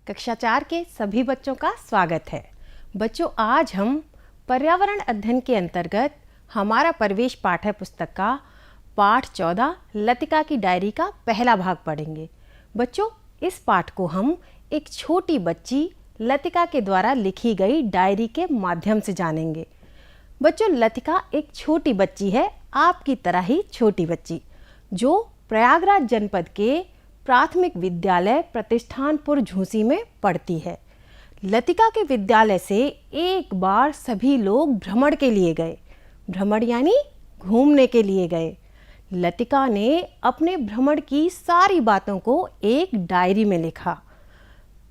कक्षा 4 के सभी बच्चों का स्वागत है। बच्चों, आज हम पर्यावरण अध्ययन के अंतर्गत हमारा प्रवेश पाठ्य पुस्तक का पाठ 14 लतिका की डायरी का पहला भाग पढ़ेंगे। बच्चों, इस पाठ को हम एक छोटी बच्ची लतिका के द्वारा लिखी गई डायरी के माध्यम से जानेंगे। बच्चों, लतिका एक छोटी बच्ची है, आपकी तरह ही छोटी बच्ची, जो प्रयागराज जनपद के प्राथमिक विद्यालय प्रतिष्ठानपुर झूसी में पढ़ती है। लतिका के विद्यालय से एक बार सभी लोग भ्रमण के लिए गए। भ्रमण यानी घूमने के लिए गए। लतिका ने अपने भ्रमण की सारी बातों को एक डायरी में लिखा।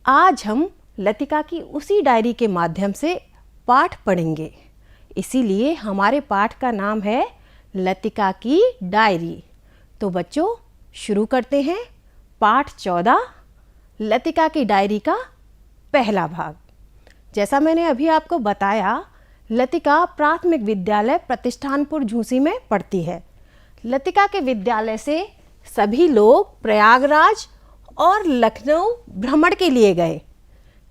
आज हम लतिका की उसी डायरी के माध्यम से पाठ पढ़ेंगे। इसीलिए हमारे पाठ का नाम है लतिका की डायरी। तो बच्चों, शुरू करते हैं पाठ 14 लतिका की डायरी का पहला भाग। जैसा मैंने अभी आपको बताया, लतिका प्राथमिक विद्यालय प्रतिष्ठानपुर झूसी में पढ़ती है। लतिका के विद्यालय से सभी लोग प्रयागराज और लखनऊ भ्रमण के लिए गए।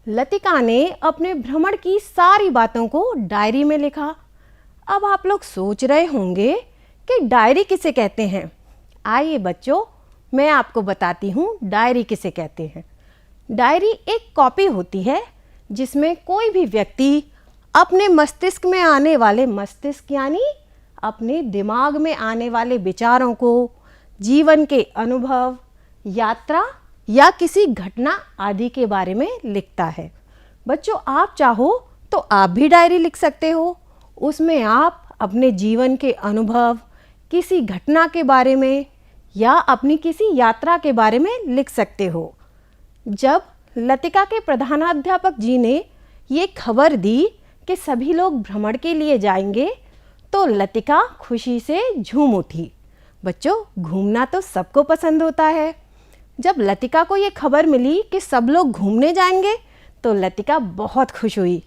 लतिका ने अपने भ्रमण की सारी बातों को डायरी में लिखा। अब आप लोग सोच रहे होंगे कि डायरी किसे कहते हैं। आइए बच्चों, मैं आपको बताती हूँ डायरी किसे कहते हैं। डायरी एक कॉपी होती है जिसमें कोई भी व्यक्ति अपने मस्तिष्क में आने वाले, मस्तिष्क यानी अपने दिमाग में आने वाले विचारों को, जीवन के अनुभव, यात्रा या किसी घटना आदि के बारे में लिखता है। बच्चों, आप चाहो तो आप भी डायरी लिख सकते हो। उसमें आप अपने जीवन के अनुभव, किसी घटना के बारे में या अपनी किसी यात्रा के बारे में लिख सकते हो। जब लतिका के प्रधानाध्यापक जी ने ये खबर दी कि सभी लोग भ्रमण के लिए जाएंगे, तो लतिका खुशी से झूम उठी। बच्चों, घूमना तो सबको पसंद होता है। जब लतिका को ये खबर मिली कि सब लोग घूमने जाएंगे, तो लतिका बहुत खुश हुई।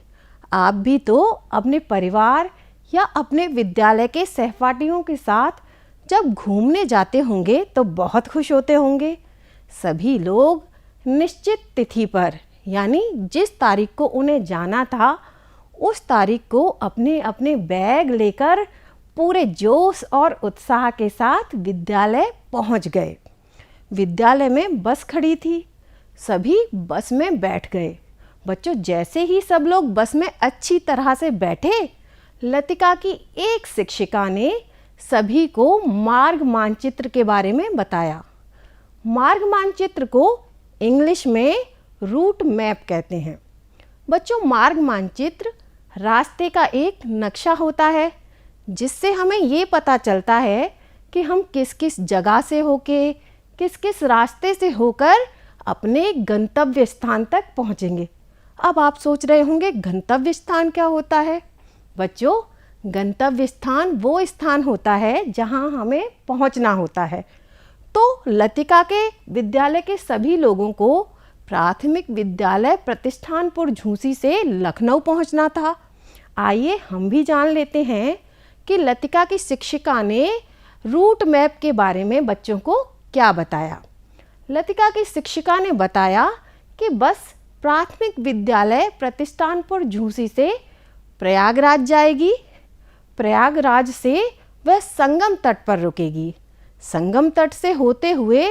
आप भी तो अपने परिवार या अपने विद्यालय के सहपाठियों के साथ जब घूमने जाते होंगे तो बहुत खुश होते होंगे। सभी लोग निश्चित तिथि पर, यानी जिस तारीख को उन्हें जाना था, उस तारीख को अपने अपने बैग लेकर पूरे जोश और उत्साह के साथ विद्यालय पहुंच गए। विद्यालय में बस खड़ी थी। सभी बस में बैठ गए। बच्चों, जैसे ही सब लोग बस में अच्छी तरह से बैठे, लतिका की एक शिक्षिका ने सभी को मार्ग मानचित्र के बारे में बताया। मार्ग मानचित्र को इंग्लिश में रूट मैप कहते हैं। बच्चों, मार्ग मानचित्र रास्ते का एक नक्शा होता है जिससे हमें ये पता चलता है कि हम किस किस जगह से होके, किस किस रास्ते से होकर अपने गंतव्य स्थान तक पहुँचेंगे। अब आप सोच रहे होंगे गंतव्य स्थान क्या होता है। बच्चों, गंतव्य स्थान वो स्थान होता है जहां हमें पहुंचना होता है। तो लतिका के विद्यालय के सभी लोगों को प्राथमिक विद्यालय प्रतिष्ठानपुर झूसी से लखनऊ पहुंचना था। आइए हम भी जान लेते हैं कि लतिका की शिक्षिका ने रूट मैप के बारे में बच्चों को क्या बताया। लतिका की शिक्षिका ने बताया कि बस प्राथमिक विद्यालय प्रतिष्ठानपुर झूसी से प्रयागराज जाएगी। प्रयागराज से वह संगम तट पर रुकेगी। संगम तट से होते हुए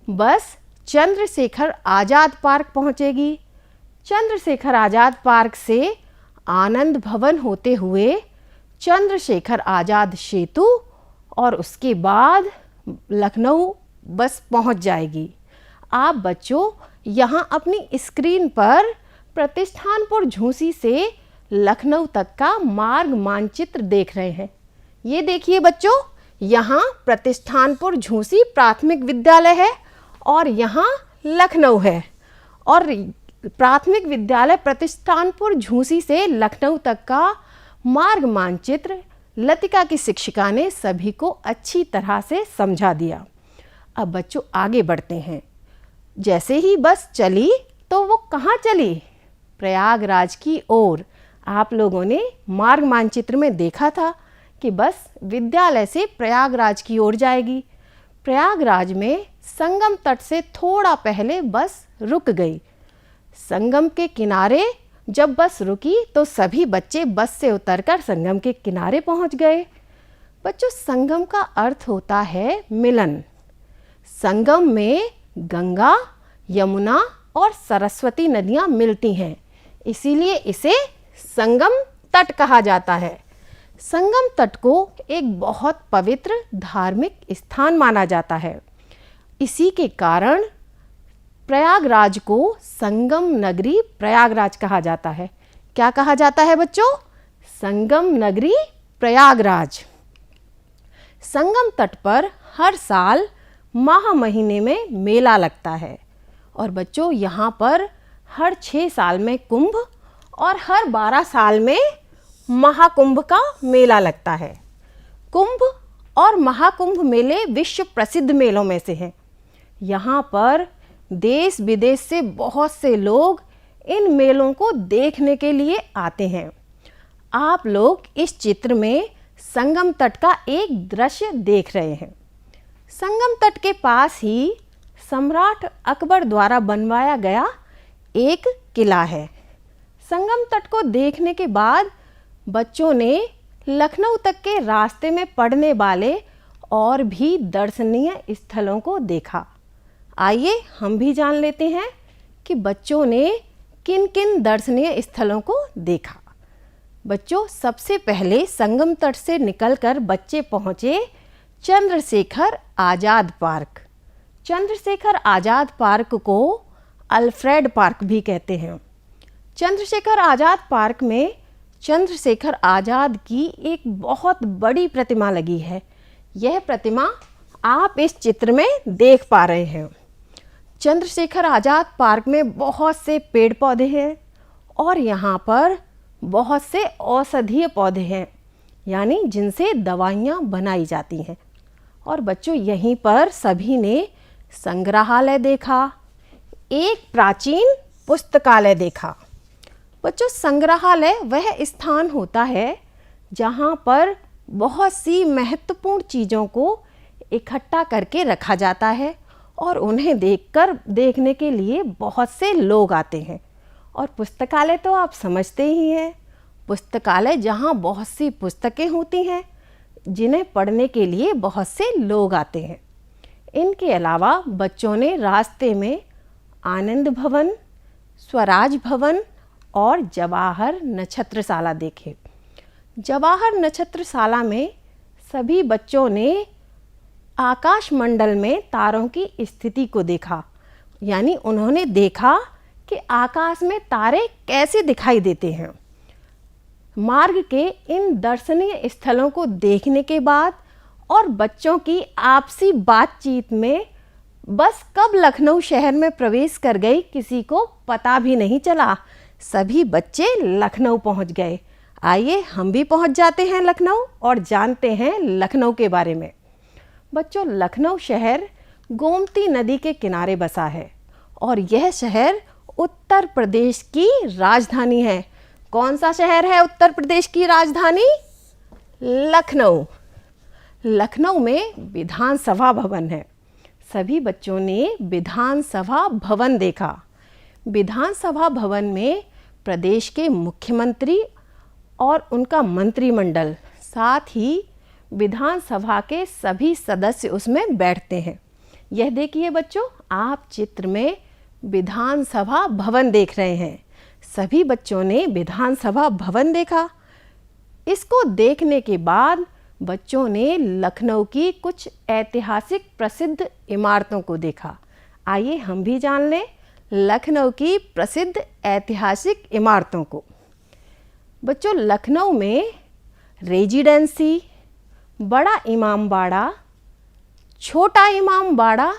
बस चंद्रशेखर आज़ाद पार्क पहुंचेगी। चंद्रशेखर आज़ाद पार्क से आनंद भवन होते हुए चंद्रशेखर आज़ाद सेतु और उसके बाद लखनऊ बस पहुंच जाएगी। आप बच्चों यहाँ अपनी स्क्रीन पर प्रतिष्ठानपुर झूसी से लखनऊ तक का मार्ग मानचित्र देख रहे हैं। ये देखिए बच्चों, यहाँ प्रतिष्ठानपुर झूसी प्राथमिक विद्यालय है और यहाँ लखनऊ है। और प्राथमिक विद्यालय प्रतिष्ठानपुर झूसी से लखनऊ तक का मार्ग मानचित्र लतिका की शिक्षिका ने सभी को अच्छी तरह से समझा दिया। अब बच्चों आगे बढ़ते हैं। जैसे ही बस चली तो वो कहाँ चली? प्रयागराज की ओर। आप लोगों ने मार्ग मानचित्र में देखा था कि बस विद्यालय से प्रयागराज की ओर जाएगी। प्रयागराज में संगम तट से थोड़ा पहले बस रुक गई। संगम के किनारे जब बस रुकी तो सभी बच्चे बस से उतरकर संगम के किनारे पहुंच गए। बच्चों, संगम का अर्थ होता है मिलन। संगम में गंगा, यमुना और सरस्वती नदियां मिलती हैं, इसीलिए इसे संगम तट कहा जाता है। संगम तट को एक बहुत पवित्र धार्मिक स्थान माना जाता है। इसी के कारण प्रयागराज को संगम नगरी प्रयागराज कहा जाता है। क्या कहा जाता है बच्चों? संगम नगरी प्रयागराज। संगम तट पर हर साल माह महीने में मेला लगता है और बच्चों यहाँ पर हर 6 साल में कुंभ और हर 12 साल में महाकुंभ का मेला लगता है। कुंभ और महाकुंभ मेले विश्व प्रसिद्ध मेलों में से हैं। यहाँ पर देश विदेश से बहुत से लोग इन मेलों को देखने के लिए आते हैं। आप लोग इस चित्र में संगम तट का एक दृश्य देख रहे हैं। संगम तट के पास ही सम्राट अकबर द्वारा बनवाया गया एक किला है। संगम तट को देखने के बाद बच्चों ने लखनऊ तक के रास्ते में पड़ने वाले और भी दर्शनीय स्थलों को देखा। आइए हम भी जान लेते हैं कि बच्चों ने किन किन दर्शनीय स्थलों को देखा। बच्चों, सबसे पहले संगम तट से निकलकर बच्चे पहुँचे चंद्रशेखर आज़ाद पार्क। चंद्रशेखर आज़ाद पार्क को अल्फ्रेड पार्क भी कहते हैं। चंद्रशेखर आज़ाद पार्क में चंद्रशेखर आज़ाद की एक बहुत बड़ी प्रतिमा लगी है। यह प्रतिमा आप इस चित्र में देख पा रहे हैं। चंद्रशेखर आज़ाद पार्क में बहुत से पेड़ पौधे हैं और यहाँ पर बहुत से औषधीय पौधे हैं, यानी जिनसे दवाइयाँ बनाई जाती हैं। और बच्चों, यहीं पर सभी ने संग्रहालय देखा, एक प्राचीन पुस्तकालय देखा। बच्चों, संग्रहालय वह स्थान होता है जहाँ पर बहुत सी महत्वपूर्ण चीज़ों को इकट्ठा करके रखा जाता है और उन्हें देखने के लिए बहुत से लोग आते हैं। और पुस्तकालय तो आप समझते ही हैं, पुस्तकालय जहाँ बहुत सी पुस्तकें होती हैं जिन्हें पढ़ने के लिए बहुत से लोग आते हैं। इनके अलावा बच्चों ने रास्ते में आनंद भवन, स्वराज भवन और जवाहर नक्षत्रशाला देखे। जवाहर नक्षत्रशाला में सभी बच्चों ने आकाशमंडल में तारों की स्थिति को देखा, यानी उन्होंने देखा कि आकाश में तारे कैसे दिखाई देते हैं। मार्ग के इन दर्शनीय स्थलों को देखने के बाद और बच्चों की आपसी बातचीत में बस कब लखनऊ शहर में प्रवेश कर गई किसी को पता भी नहीं चला। सभी बच्चे लखनऊ पहुंच गए। आइए हम भी पहुंच जाते हैं लखनऊ और जानते हैं लखनऊ के बारे में। बच्चों, लखनऊ शहर गोमती नदी के किनारे बसा है और यह शहर उत्तर प्रदेश की राजधानी है। कौन सा शहर है उत्तर प्रदेश की राजधानी? लखनऊ। लखनऊ में विधानसभा भवन है। सभी बच्चों ने विधानसभा भवन देखा। विधानसभा भवन में प्रदेश के मुख्यमंत्री और उनका मंत्रिमंडल, साथ ही विधानसभा के सभी सदस्य उसमें बैठते हैं। यह देखिए बच्चों, आप चित्र में विधानसभा भवन देख रहे हैं। सभी बच्चों ने विधानसभा भवन देखा। इसको देखने के बाद बच्चों ने लखनऊ की कुछ ऐतिहासिक प्रसिद्ध इमारतों को देखा। आइए हम भी जान लें लखनऊ की प्रसिद्ध ऐतिहासिक इमारतों को। बच्चों, लखनऊ में रेजिडेंसी, बड़ा इमाम बाड़ा, छोटा इमाम बाड़ा,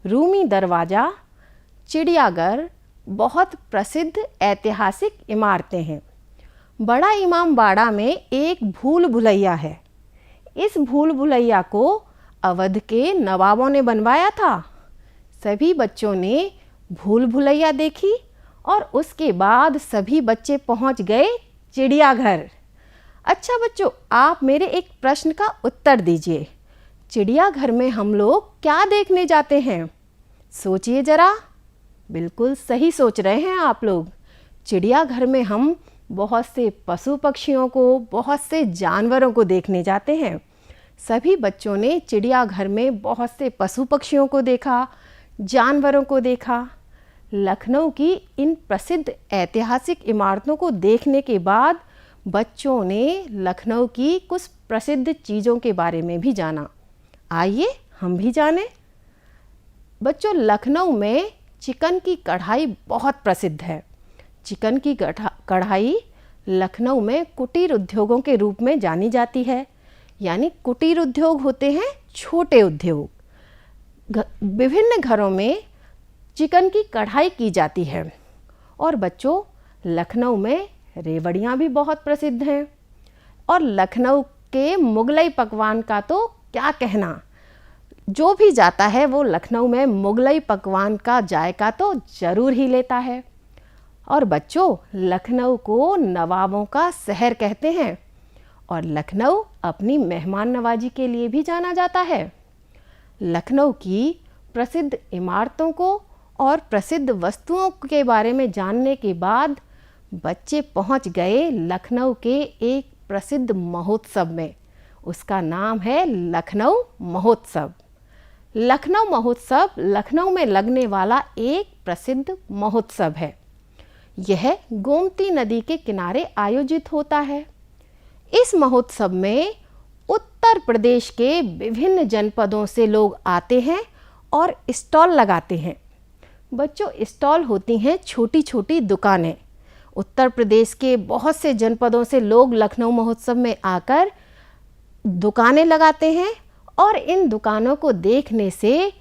रूमी दरवाज़ा, चिड़ियाघर बहुत प्रसिद्ध ऐतिहासिक इमारतें हैं। बड़ा इमाम बाड़ा में एक भूल भुलैया है। इस भूल भुलैया को अवध के नवाबों ने बनवाया था। सभी बच्चों ने भूल भुलैया देखी और उसके बाद सभी बच्चे पहुंच गए चिड़ियाघर। अच्छा बच्चों, आप मेरे एक प्रश्न का उत्तर दीजिए। चिड़ियाघर में हम लोग क्या देखने जाते हैं? सोचिए ज़रा, बिल्कुल सही सोच रहे हैं आप लोग। चिड़ियाघर में हम बहुत से पशु पक्षियों को, बहुत से जानवरों को देखने जाते हैं। सभी बच्चों ने चिड़ियाघर में बहुत से पशु पक्षियों को देखा, जानवरों को देखा। लखनऊ की इन प्रसिद्ध ऐतिहासिक इमारतों को देखने के बाद बच्चों ने लखनऊ की कुछ प्रसिद्ध चीज़ों के बारे में भी जाना। आइए हम भी जानें। बच्चों, लखनऊ में चिकन की कढ़ाई बहुत प्रसिद्ध है। चिकन की कढ़ाई लखनऊ में कुटीर उद्योगों के रूप में जानी जाती है। यानी कुटीर उद्योग होते हैं छोटे उद्योग। विभिन्न घरों में चिकन की कढ़ाई की जाती है। और बच्चों, लखनऊ में रेवड़ियाँ भी बहुत प्रसिद्ध हैं। और लखनऊ के मुगलई पकवान का तो क्या कहना। जो भी जाता है वो लखनऊ में मुगलई पकवान का जायका तो ज़रूर ही लेता है। और बच्चों, लखनऊ को नवाबों का शहर कहते हैं। और लखनऊ अपनी मेहमान नवाजी के लिए भी जाना जाता है। लखनऊ की प्रसिद्ध इमारतों को और प्रसिद्ध वस्तुओं के बारे में जानने के बाद बच्चे पहुंच गए लखनऊ के एक प्रसिद्ध महोत्सव में। उसका नाम है लखनऊ महोत्सव। लखनऊ महोत्सव लखनऊ में लगने वाला एक प्रसिद्ध महोत्सव है। यह गोमती नदी के किनारे आयोजित होता है। इस महोत्सव में उत्तर प्रदेश के विभिन्न जनपदों से लोग आते हैं और स्टॉल लगाते हैं। बच्चों, स्टॉल होती हैं छोटी छोटी दुकानें। उत्तर प्रदेश के बहुत से जनपदों से लोग लखनऊ महोत्सव में आकर दुकानें लगाते हैं और इन दुकानों को देखने से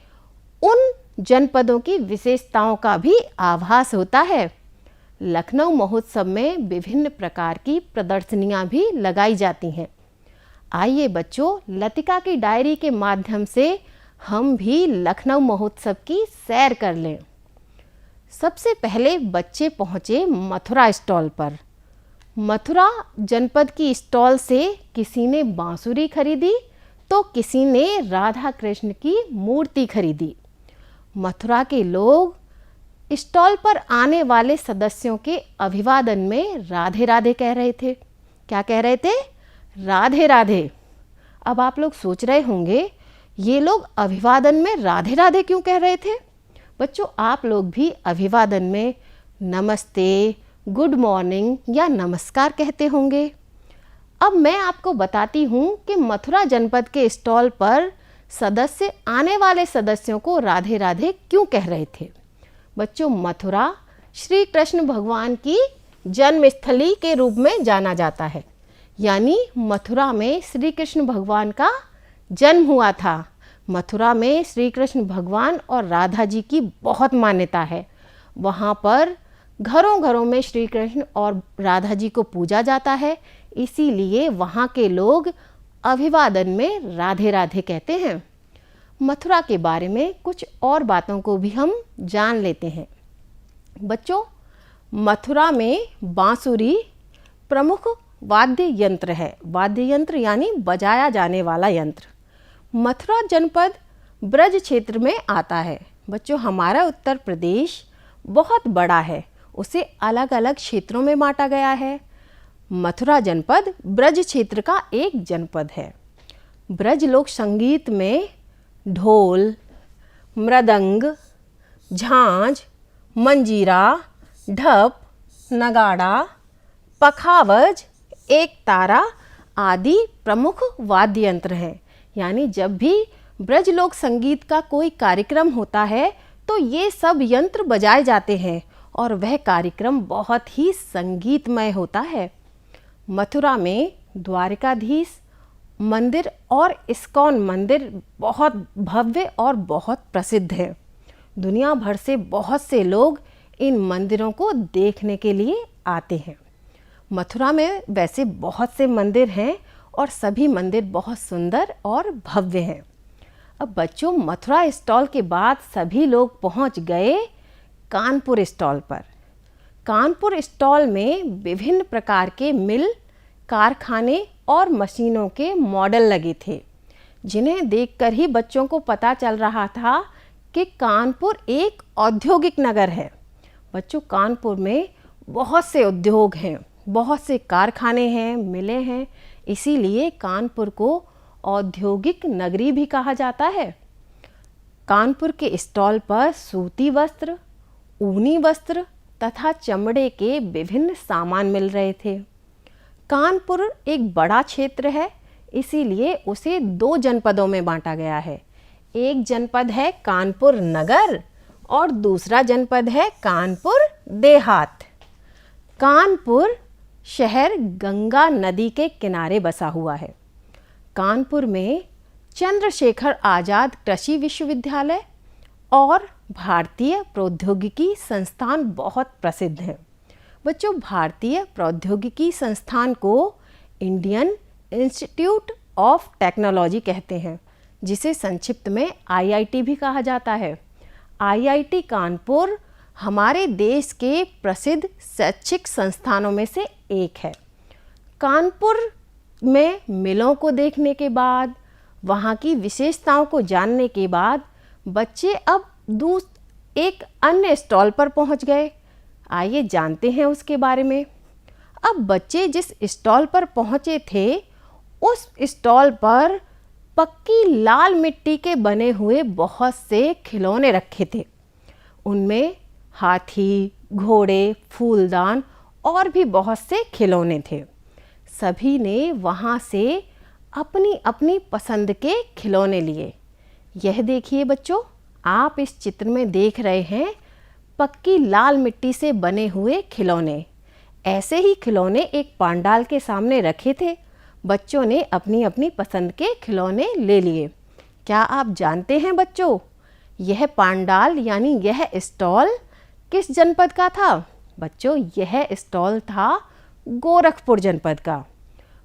उन जनपदों की विशेषताओं का भी आभास होता है। लखनऊ महोत्सव में विभिन्न प्रकार की प्रदर्शनियां भी लगाई जाती हैं। आइए बच्चों, लतिका की डायरी के माध्यम से हम भी लखनऊ महोत्सव की सैर कर लें। सबसे पहले बच्चे पहुँचे मथुरा स्टॉल पर। मथुरा जनपद की स्टॉल से किसी ने बांसुरी खरीदी तो किसी ने राधा कृष्ण की मूर्ति खरीदी। मथुरा के लोग स्टॉल पर आने वाले सदस्यों के अभिवादन में राधे राधे कह रहे थे। क्या कह रहे थे? राधे राधे। अब आप लोग सोच रहे होंगे ये लोग अभिवादन में राधे राधे क्यों कह रहे थे। बच्चों, आप लोग भी अभिवादन में नमस्ते, गुड मॉर्निंग या नमस्कार कहते होंगे। अब मैं आपको बताती हूँ कि मथुरा जनपद के स्टॉल पर सदस्य आने वाले सदस्यों को राधे राधे क्यों कह रहे थे। बच्चों, मथुरा श्री कृष्ण भगवान की जन्मस्थली के रूप में जाना जाता है। यानी मथुरा में श्री कृष्ण भगवान का जन्म हुआ था। मथुरा में श्री कृष्ण भगवान और राधा जी की बहुत मान्यता है। वहाँ पर घरों घरों में श्री कृष्ण और राधा जी को पूजा जाता है। इसीलिए वहाँ के लोग अभिवादन में राधे राधे कहते हैं। मथुरा के बारे में कुछ और बातों को भी हम जान लेते हैं। बच्चों, मथुरा में बांसुरी प्रमुख वाद्य यंत्र है। वाद्य यंत्र यानी बजाया जाने वाला यंत्र। मथुरा जनपद ब्रज क्षेत्र में आता है। बच्चों, हमारा उत्तर प्रदेश बहुत बड़ा है, उसे अलग अलग क्षेत्रों में बांटा गया है। मथुरा जनपद ब्रज क्षेत्र का एक जनपद है। ब्रज लोक संगीत में ढोल, मृदंग, झांझ, मंजीरा, ढप, नगाड़ा, पखावज, एक तारा आदि प्रमुख वाद्य यंत्र हैं। यानी जब भी ब्रज लोक संगीत का कोई कार्यक्रम होता है तो ये सब यंत्र बजाए जाते हैं और वह कार्यक्रम बहुत ही संगीतमय होता है। मथुरा में द्वारिकाधीश मंदिर और इस्कॉन मंदिर बहुत भव्य और बहुत प्रसिद्ध है। दुनिया भर से बहुत से लोग इन मंदिरों को देखने के लिए आते हैं। मथुरा में वैसे बहुत से मंदिर हैं और सभी मंदिर बहुत सुंदर और भव्य हैं। अब बच्चों, मथुरा स्टॉल के बाद सभी लोग पहुंच गए कानपुर स्टॉल पर। कानपुर स्टॉल में विभिन्न प्रकार के मिल, कारखाने और मशीनों के मॉडल लगे थे, जिन्हें देखकर ही बच्चों को पता चल रहा था कि कानपुर एक औद्योगिक नगर है। बच्चों, कानपुर में बहुत से उद्योग हैं, बहुत से कारखाने हैं, मिलें हैं, इसीलिए कानपुर को औद्योगिक नगरी भी कहा जाता है। कानपुर के स्टॉल पर सूती वस्त्र, ऊनी वस्त्र तथा चमड़े के विभिन्न सामान मिल रहे थे। कानपुर एक बड़ा क्षेत्र है, इसीलिए उसे 2 जनपदों में बांटा गया है। एक जनपद है कानपुर नगर और दूसरा जनपद है कानपुर देहात। कानपुर शहर गंगा नदी के किनारे बसा हुआ है। कानपुर में चंद्रशेखर आज़ाद कृषि विश्वविद्यालय और भारतीय प्रौद्योगिकी संस्थान बहुत प्रसिद्ध हैं। बच्चों, भारतीय प्रौद्योगिकी संस्थान को इंडियन इंस्टीट्यूट ऑफ टेक्नोलॉजी कहते हैं, जिसे संक्षिप्त में आईआईटी भी कहा जाता है। आईआईटी कानपुर हमारे देश के प्रसिद्ध शैक्षिक संस्थानों में से एक है। कानपुर में मिलों को देखने के बाद, वहाँ की विशेषताओं को जानने के बाद बच्चे अब एक अन्य स्टॉल पर पहुँच गए। आइए जानते हैं उसके बारे में। अब बच्चे जिस स्टॉल पर पहुँचे थे, उस स्टॉल पर पक्की लाल मिट्टी के बने हुए बहुत से खिलौने रखे थे। उनमें हाथी, घोड़े, फूलदान और भी बहुत से खिलौने थे। सभी ने वहाँ से अपनी अपनी पसंद के खिलौने लिए। यह देखिए बच्चों, आप इस चित्र में देख रहे हैं पक्की लाल मिट्टी से बने हुए खिलौने। ऐसे ही खिलौने एक पांडाल के सामने रखे थे। बच्चों ने अपनी अपनी पसंद के खिलौने ले लिए। क्या आप जानते हैं बच्चों, यह पांडाल यानी यह स्टॉल किस जनपद का था? बच्चों, यह स्टॉल था गोरखपुर जनपद का।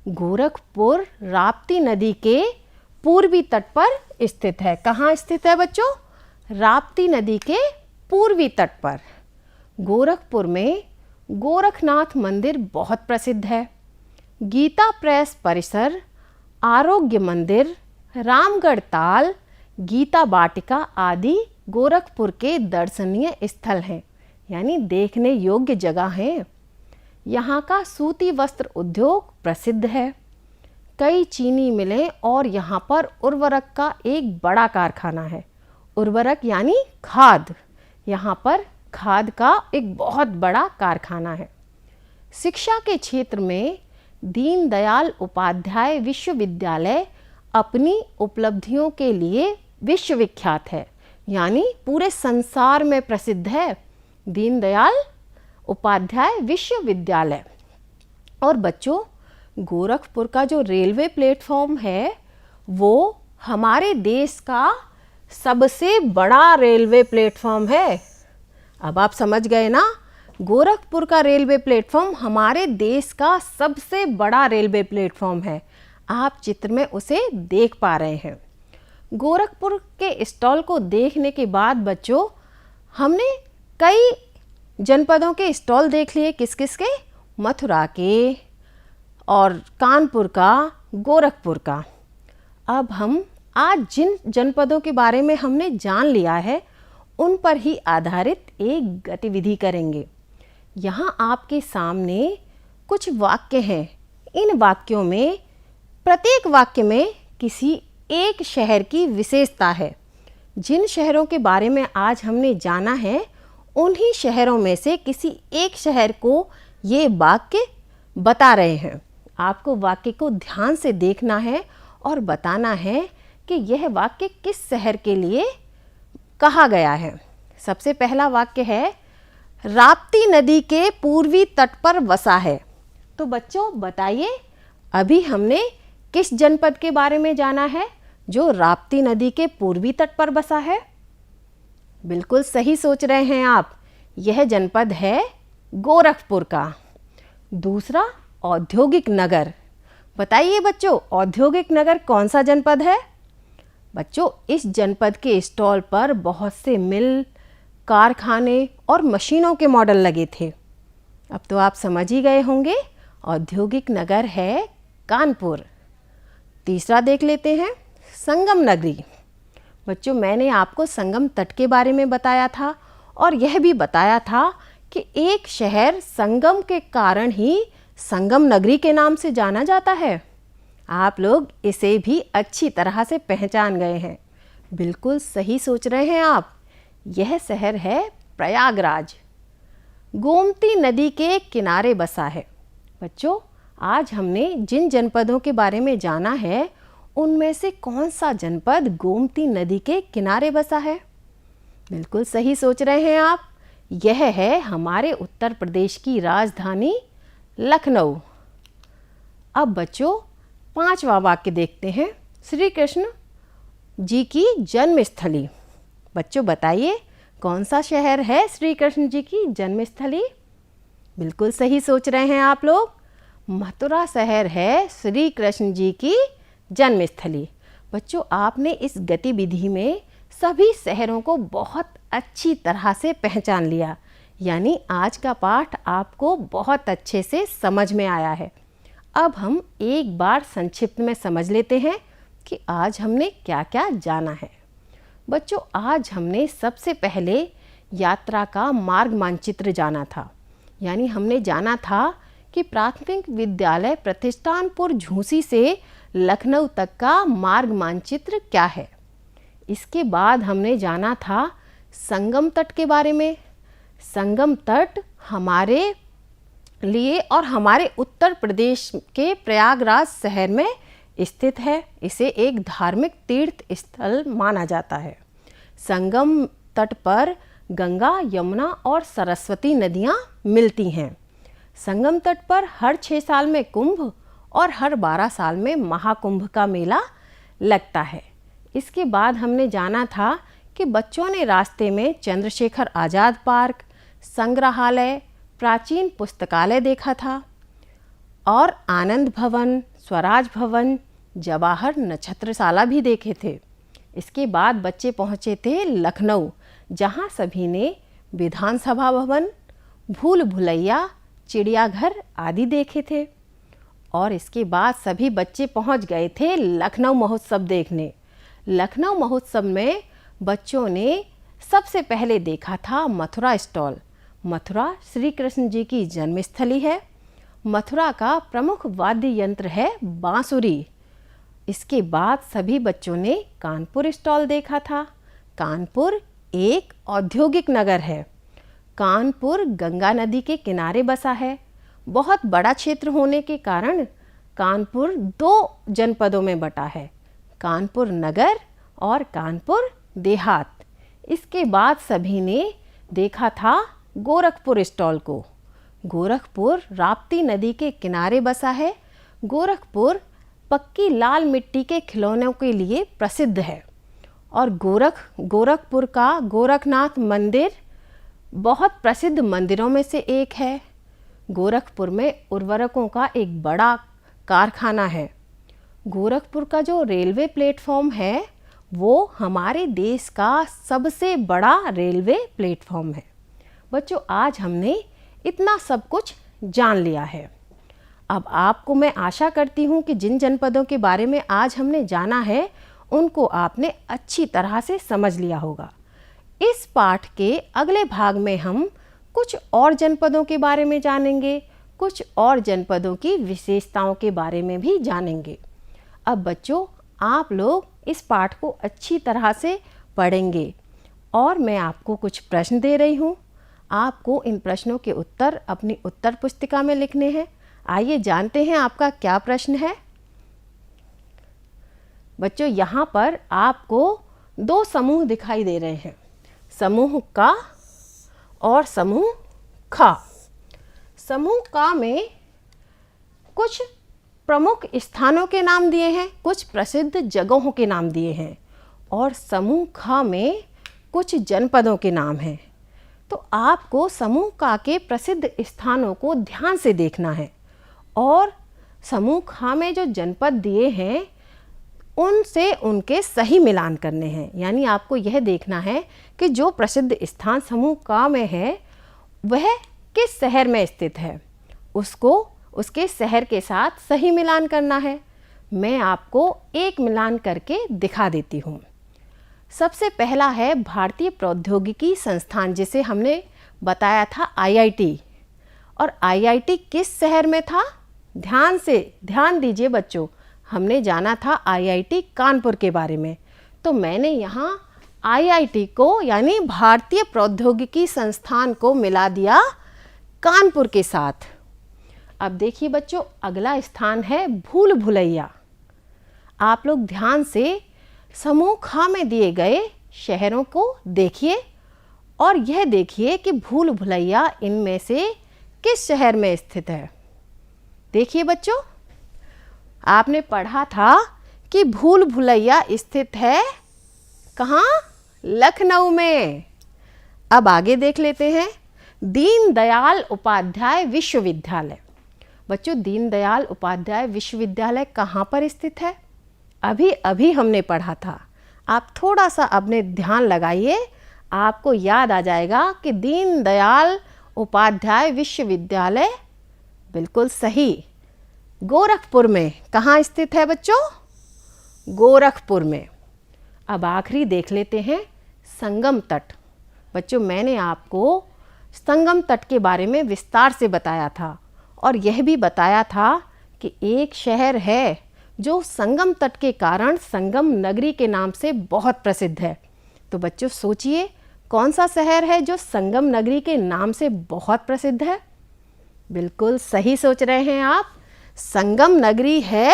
गोरखपुर राप्ती नदी के पूर्वी तट पर स्थित है। कहाँ स्थित है बच्चों? राप्ती नदी के पूर्वी तट पर। गोरखपुर में गोरखनाथ मंदिर बहुत प्रसिद्ध है। गीता प्रेस परिसर, आरोग्य मंदिर, रामगढ़ ताल, गीता वाटिका आदि गोरखपुर के दर्शनीय स्थल हैं, यानी देखने योग्य जगह हैं। यहाँ का सूती वस्त्र उद्योग प्रसिद्ध है। कई चीनी मिलें और यहाँ पर उर्वरक का एक बड़ा कारखाना है। उर्वरक यानी खाद। यहाँ पर खाद का एक बहुत बड़ा कारखाना है। शिक्षा के क्षेत्र में दीनदयाल उपाध्याय विश्वविद्यालय अपनी उपलब्धियों के लिए विश्वविख्यात है, यानी पूरे संसार में प्रसिद्ध है दीनदयाल उपाध्याय विश्वविद्यालय। और बच्चों, गोरखपुर का जो रेलवे प्लेटफॉर्म है वो हमारे देश का सबसे बड़ा रेलवे प्लेटफॉर्म है। अब आप समझ गए ना, गोरखपुर का रेलवे प्लेटफॉर्म हमारे देश का सबसे बड़ा रेलवे प्लेटफॉर्म है। आप चित्र में उसे देख पा रहे हैं। गोरखपुर के स्टॉल को देखने के बाद बच्चों, हमने कई जनपदों के स्टॉल देख लिए। किस किस के? मथुरा के और कानपुर का, गोरखपुर का। अब हम आज जिन जनपदों के बारे में हमने जान लिया है, उन पर ही आधारित एक गतिविधि करेंगे। यहाँ आपके सामने कुछ वाक्य हैं। इन वाक्यों में प्रत्येक वाक्य में किसी एक शहर की विशेषता है। जिन शहरों के बारे में आज हमने जाना है, उन्हीं शहरों में से किसी एक शहर को ये वाक्य बता रहे हैं। आपको वाक्य को ध्यान से देखना है और बताना है कि यह वाक्य किस शहर के लिए कहा गया है। सबसे पहला वाक्य है, राप्ती नदी के पूर्वी तट पर बसा है। तो बच्चों बताइए, अभी हमने किस जनपद के बारे में जाना है जो राप्ती नदी के पूर्वी तट पर बसा है? बिल्कुल सही सोच रहे हैं आप, यह जनपद है गोरखपुर का। दूसरा, औद्योगिक नगर। बताइए बच्चों, औद्योगिक नगर कौन सा जनपद है? बच्चों, इस जनपद के स्टॉल पर बहुत से मिल, कारखाने और मशीनों के मॉडल लगे थे। अब तो आप समझ ही गए होंगे, औद्योगिक नगर है कानपुर। तीसरा देख लेते हैं, संगम नगरी। बच्चों, मैंने आपको संगम तट के बारे में बताया था और यह भी बताया था कि एक शहर संगम के कारण ही संगम नगरी के नाम से जाना जाता है। आप लोग इसे भी अच्छी तरह से पहचान गए हैं। बिल्कुल सही सोच रहे हैं आप। यह शहर है प्रयागराज। गोमती नदी के किनारे बसा है। बच्चों, आज हमने जिन जनपदों के बारे में जाना है उनमें से कौन सा जनपद गोमती नदी के किनारे बसा है? बिल्कुल सही सोच रहे हैं आप। यह है हमारे उत्तर प्रदेश की राजधानी लखनऊ। अब बच्चों, 5वां वाक्य देखते हैं। श्री कृष्ण जी की जन्मस्थली। बच्चों बताइए, कौन सा शहर है श्री कृष्ण जी की जन्मस्थली? बिल्कुल सही सोच रहे हैं आप लोग। मथुरा शहर है श्री कृष्ण जी की जन्मस्थली। बच्चों, आपने इस गतिविधि में सभी शहरों को बहुत अच्छी तरह से पहचान लिया, यानी आज का पाठ आपको बहुत अच्छे से समझ में आया है। अब हम एक बार संक्षिप्त में समझ लेते हैं कि आज हमने क्या क्या जाना है। बच्चों, आज हमने सबसे पहले यात्रा का मार्ग मानचित्र जाना था, यानी हमने जाना था कि प्राथमिक विद्यालय प्रतिष्ठानपुर झूसी से लखनऊ तक का मार्ग मानचित्र क्या है। इसके बाद हमने जाना था संगम तट के बारे में। संगम तट हमारे लिए और हमारे उत्तर प्रदेश के प्रयागराज शहर में स्थित है। इसे एक धार्मिक तीर्थ स्थल माना जाता है। संगम तट पर गंगा, यमुना और सरस्वती नदियाँ मिलती हैं। संगम तट पर हर 6 साल में कुंभ और हर 12 साल में महाकुंभ का मेला लगता है। इसके बाद हमने जाना था कि बच्चों ने रास्ते में चंद्रशेखर आज़ाद पार्क, संग्रहालय, प्राचीन पुस्तकालय देखा था और आनंद भवन, स्वराज भवन, जवाहर नक्षत्रशाला भी देखे थे। इसके बाद बच्चे पहुँचे थे लखनऊ, जहाँ सभी ने विधानसभा भवन, भूल भुलैया, चिड़ियाघर आदि देखे थे। और इसके बाद सभी बच्चे पहुंच गए थे लखनऊ महोत्सव देखने। लखनऊ महोत्सव में बच्चों ने सबसे पहले देखा था मथुरा स्टॉल। मथुरा श्री कृष्ण जी की जन्मस्थली है। मथुरा का प्रमुख वाद्य यंत्र है बांसुरी। इसके बाद सभी बच्चों ने कानपुर स्टॉल देखा था। कानपुर एक औद्योगिक नगर है। कानपुर गंगा नदी के किनारे बसा है। बहुत बड़ा क्षेत्र होने के कारण कानपुर 2 जनपदों में बटा है, कानपुर नगर और कानपुर देहात। इसके बाद सभी ने देखा था गोरखपुर स्टॉल को। गोरखपुर राप्ती नदी के किनारे बसा है। गोरखपुर पक्की लाल मिट्टी के खिलौनों के लिए प्रसिद्ध है और गोरखपुर का गोरखनाथ मंदिर बहुत प्रसिद्ध मंदिरों में से एक है। गोरखपुर में उर्वरकों का एक बड़ा कारखाना है। गोरखपुर का जो रेलवे प्लेटफॉर्म है वो हमारे देश का सबसे बड़ा रेलवे प्लेटफॉर्म है। बच्चों, आज हमने इतना सब कुछ जान लिया है। अब आपको मैं आशा करती हूँ कि जिन जनपदों के बारे में आज हमने जाना है उनको आपने अच्छी तरह से समझ लिया होगा। इस पाठ के अगले भाग में हम कुछ और जनपदों के बारे में जानेंगे, कुछ और जनपदों की विशेषताओं के बारे में भी जानेंगे। अब बच्चों, आप लोग इस पाठ को अच्छी तरह से पढ़ेंगे और मैं आपको कुछ प्रश्न दे रही हूँ। आपको इन प्रश्नों के उत्तर अपनी उत्तर पुस्तिका में लिखने हैं। आइए जानते हैं आपका क्या प्रश्न है। बच्चों, यहाँ पर आपको 2 समूह दिखाई दे रहे हैं, समूह का और समूह खा। समूह का में कुछ प्रमुख स्थानों के नाम दिए हैं, कुछ प्रसिद्ध जगहों के नाम दिए हैं और समूह खा में कुछ जनपदों के नाम हैं। तो आपको समूह का के प्रसिद्ध स्थानों को ध्यान से देखना है और समूह खा में जो जनपद दिए हैं उनसे उनके सही मिलान करने हैं। यानी आपको यह देखना है कि जो प्रसिद्ध स्थान समूह का में है वह किस शहर में स्थित है, उसको उसके शहर के साथ सही मिलान करना है। मैं आपको एक मिलान करके दिखा देती हूँ। सबसे पहला है भारतीय प्रौद्योगिकी संस्थान, जिसे हमने बताया था IIT। और IIT किस शहर में था? ध्यान दीजिए बच्चों, हमने जाना था IIT कानपुर के बारे में। तो मैंने यहाँ IIT को यानी भारतीय प्रौद्योगिकी संस्थान को मिला दिया कानपुर के साथ। अब देखिए बच्चों, अगला स्थान है भूल भुलैया। आप लोग ध्यान से समूह ख में दिए गए शहरों को देखिए और यह देखिए कि भूल भुलैया इनमें से किस शहर में स्थित है। देखिए बच्चों, आपने पढ़ा था कि भूल भुलैया स्थित है कहाँ? लखनऊ में। अब आगे देख लेते हैं दीनदयाल उपाध्याय विश्वविद्यालय। बच्चों, दीनदयाल उपाध्याय विश्वविद्यालय कहाँ पर स्थित है? अभी हमने पढ़ा था। आप थोड़ा सा अपने ध्यान लगाइए, आपको याद आ जाएगा कि दीनदयाल उपाध्याय विश्वविद्यालय बिल्कुल सही गोरखपुर में। कहाँ स्थित है बच्चों? गोरखपुर में। अब आखिरी देख लेते हैं संगम तट। बच्चों, मैंने आपको संगम तट के बारे में विस्तार से बताया था और यह भी बताया था कि एक शहर है जो संगम तट के कारण संगम नगरी के नाम से बहुत प्रसिद्ध है। तो बच्चों सोचिए, कौन सा शहर है जो संगम नगरी के नाम से बहुत प्रसिद्ध है? बिल्कुल सही सोच रहे हैं आप, संगम नगरी है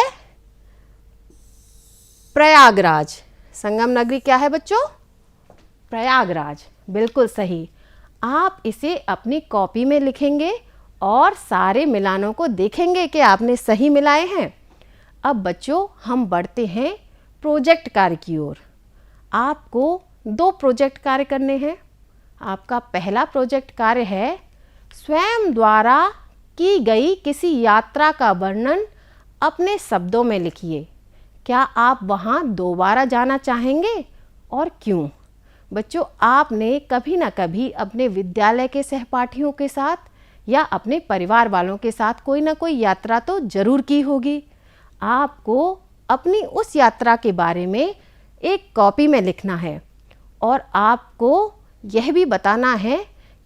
प्रयागराज। संगम नगरी क्या है बच्चों? प्रयागराज। बिल्कुल सही। आप इसे अपनी कॉपी में लिखेंगे और सारे मिलानों को देखेंगे कि आपने सही मिलाए हैं। अब बच्चों, हम बढ़ते हैं प्रोजेक्ट कार्य की ओर। आपको 2 प्रोजेक्ट कार्य करने हैं। आपका पहला प्रोजेक्ट कार्य है स्वयं द्वारा की गई किसी यात्रा का वर्णन अपने शब्दों में लिखिए। क्या आप वहाँ दोबारा जाना चाहेंगे और क्यों? बच्चों, आपने कभी ना कभी अपने विद्यालय के सहपाठियों के साथ या अपने परिवार वालों के साथ कोई ना कोई यात्रा तो जरूर की होगी। आपको अपनी उस यात्रा के बारे में एक कॉपी में लिखना है और आपको यह भी बताना है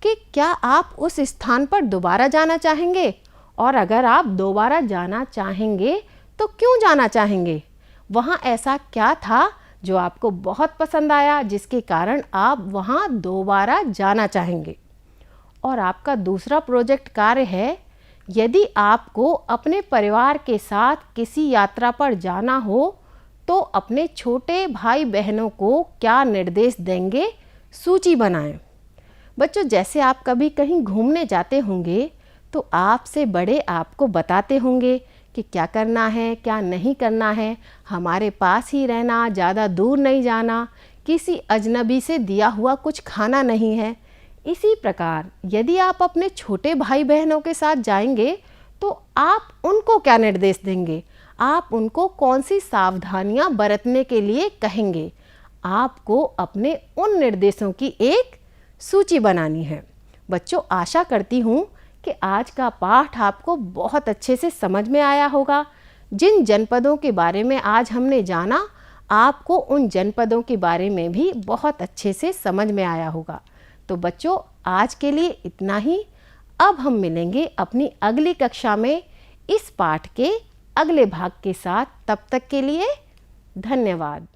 कि क्या आप उस स्थान पर दोबारा जाना चाहेंगे, और अगर आप दोबारा जाना चाहेंगे तो क्यों जाना चाहेंगे? वहाँ ऐसा क्या था जो आपको बहुत पसंद आया जिसके कारण आप वहाँ दोबारा जाना चाहेंगे? और आपका दूसरा प्रोजेक्ट कार्य है, यदि आपको अपने परिवार के साथ किसी यात्रा पर जाना हो तो अपने छोटे भाई बहनों को क्या निर्देश देंगे, सूची बनाएं। बच्चों, जैसे आप कभी कहीं घूमने जाते होंगे तो आपसे बड़े आपको बताते होंगे कि क्या करना है, क्या नहीं करना है, हमारे पास ही रहना, ज़्यादा दूर नहीं जाना, किसी अजनबी से दिया हुआ कुछ खाना नहीं है। इसी प्रकार यदि आप अपने छोटे भाई बहनों के साथ जाएंगे तो आप उनको क्या निर्देश देंगे, आप उनको कौन सी सावधानियां बरतने के लिए कहेंगे? आपको अपने उन निर्देशों की एक सूची बनानी है। बच्चों, आशा करती हूँ कि आज का पाठ आपको बहुत अच्छे से समझ में आया होगा। जिन जनपदों के बारे में आज हमने जाना, आपको उन जनपदों के बारे में भी बहुत अच्छे से समझ में आया होगा। तो बच्चों, आज के लिए इतना ही। अब हम मिलेंगे अपनी अगली कक्षा में इस पाठ के अगले भाग के साथ। तब तक के लिए धन्यवाद।